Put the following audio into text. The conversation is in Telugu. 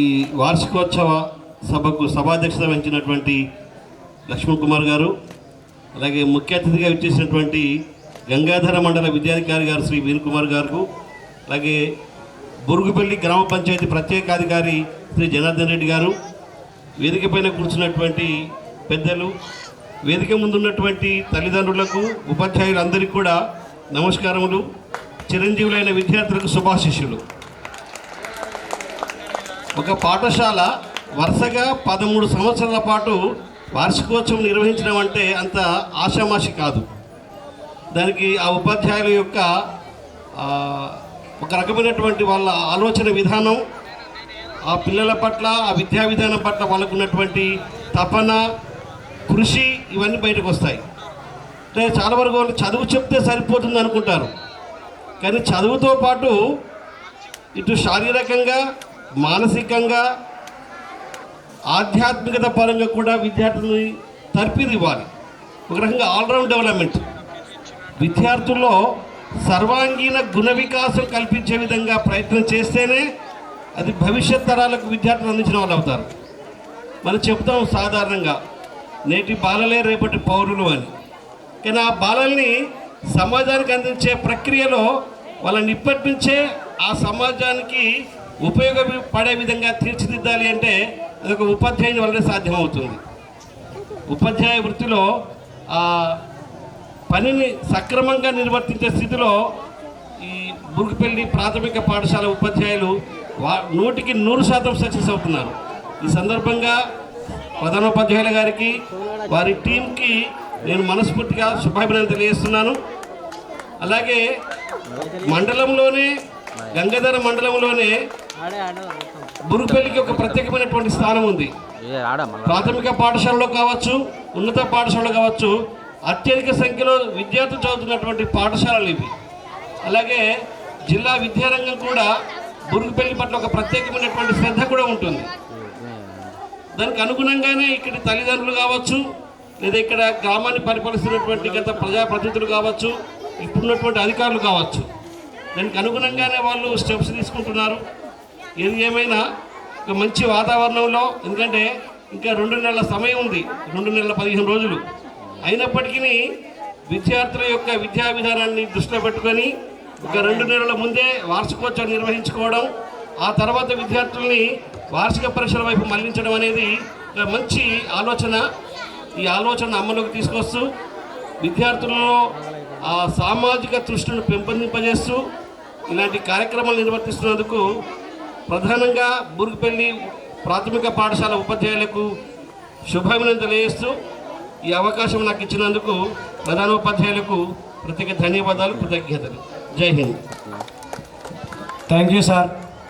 ఈ వార్షికోత్సవ సభకు సభాధ్యక్షత వహించినటువంటి లక్ష్మణ్ కుమార్ గారు, అలాగే ముఖ్య అతిథిగా ఇచ్చేసినటువంటి గంగాధర మండల విద్యాధికారి గారు శ్రీ వీర్ కుమార్ గారు, అలాగే బురుగుపల్లి గ్రామ పంచాయతీ ప్రత్యేకాధికారి శ్రీ జనార్దన్ రెడ్డి గారు, వేదిక పైన కూర్చున్నటువంటి పెద్దలు, వేదిక ముందున్నటువంటి తల్లిదండ్రులకు, ఉపాధ్యాయులందరికీ కూడా నమస్కారములు. చిరంజీవులైన విద్యార్థులకు శుభాశిష్యులు. ఒక పాఠశాల వరుసగా 13 సంవత్సరాల పాటు వార్షికోత్సవం నిర్వహించడం అంటే అంత ఆషామాషి కాదు. దానికి ఆ ఉపాధ్యాయుల యొక్క ఒక రకమైనటువంటి వాళ్ళ ఆలోచన విధానం, ఆ పిల్లల పట్ల, ఆ విద్యా విధానం పట్ల వాళ్ళకున్నటువంటి తపన, కృషి, ఇవన్నీ బయటకు వస్తాయి. అంటే చాలా వరకు వాళ్ళు చదువు చెప్తే సరిపోతుంది అనుకుంటారు, కానీ చదువుతో పాటు ఇటు శారీరకంగా, మానసికంగా, ఆధ్యాత్మికత పరంగా కూడా విద్యార్థులని తర్ఫీదు ఇవ్వాలి. ఒక రకంగా ఆల్రౌండ్ డెవలప్మెంట్, విద్యార్థుల్లో సర్వాంగీణ గుణ వికాసం కల్పించే విధంగా ప్రయత్నం చేస్తేనే అది భవిష్యత్ తరాలకు విద్యార్థులు అందించిన వాళ్ళు అవుతారు. మనం చెప్తాం సాధారణంగా నేటి బాలలే రేపటి పౌరులు అని, కానీ ఆ బాలల్ని సమాజానికి అందించే ప్రక్రియలో వాళ్ళని ఇప్పటి నుంచే ఆ సమాజానికి ఉపయోగపడే విధంగా తీర్చిదిద్దాలి అంటే అదొక ఉపాధ్యాయుని వల్లనే సాధ్యమవుతుంది. ఉపాధ్యాయ వృత్తిలో ఆ పనిని సక్రమంగా నిర్వర్తించే స్థితిలో ఈ బురుగుపల్లి ప్రాథమిక పాఠశాల ఉపాధ్యాయులు 100కి 100% సక్సెస్ అవుతున్నారు. ఈ సందర్భంగా ప్రధానోపాధ్యాయుల గారికి, వారి టీంకి నేను మనస్ఫూర్తిగా శుభాభినందనలు తెలియజేస్తున్నాను. అలాగే మండలంలోనే, గంగాధర మండలంలోనే బురుగుపల్లికి ఒక ప్రత్యేకమైనటువంటి స్థానం ఉంది. ప్రాథమిక పాఠశాలలో కావచ్చు, ఉన్నత పాఠశాలలో కావచ్చు, అత్యధిక సంఖ్యలో విద్యార్థులు చదువుతున్నటువంటి పాఠశాలలు ఇవి. అలాగే జిల్లా విద్యారంగం కూడా బురుగుపల్లి పట్ల ఒక ప్రత్యేకమైనటువంటి శ్రద్ధ కూడా ఉంటుంది. దానికి అనుగుణంగానే ఇక్కడి తల్లిదండ్రులు కావచ్చు, లేదా ఇక్కడ గ్రామాన్ని పరిపాలిస్తున్నటువంటి గత ప్రజాప్రతినిధులు కావచ్చు, ఇప్పుడున్నటువంటి అధికారులు కావచ్చు, దానికి అనుగుణంగానే వాళ్ళు స్టెప్స్ తీసుకుంటున్నారు. ఏది ఏమైనా ఒక మంచి వాతావరణంలో, ఎందుకంటే ఇంకా 2 నెలల సమయం ఉంది, 2 నెలల 15 రోజులు అయినప్పటికీ విద్యార్థుల యొక్క విద్యా విధానాన్ని దృష్టిలో పెట్టుకొని ఒక 2 నెలల ముందే వార్షికోత్సవం నిర్వహించుకోవడం, ఆ తర్వాత విద్యార్థుల్ని వార్షిక పరీక్షల వైపు మళ్లించడం అనేది ఒక మంచి ఆలోచన. ఈ ఆలోచన అమలులోకి తీసుకొస్తూ విద్యార్థులలో ఆ సామాజిక దృష్టిని పెంపొందింపజేస్తూ ఇలాంటి కార్యక్రమాలు నిర్వర్తిస్తున్నందుకు ప్రధానంగా బురుగుపల్లి ప్రాథమిక పాఠశాల ఉపాధ్యాయులకు శుభాభినందనలు తెలియజేస్తూ ఈ అవకాశం నాకు ఇచ్చినందుకు ప్రధానోపాధ్యాయులకు ప్రత్యేక ధన్యవాదాలు, కృతజ్ఞతలు. జై హింద్. Thank you sir.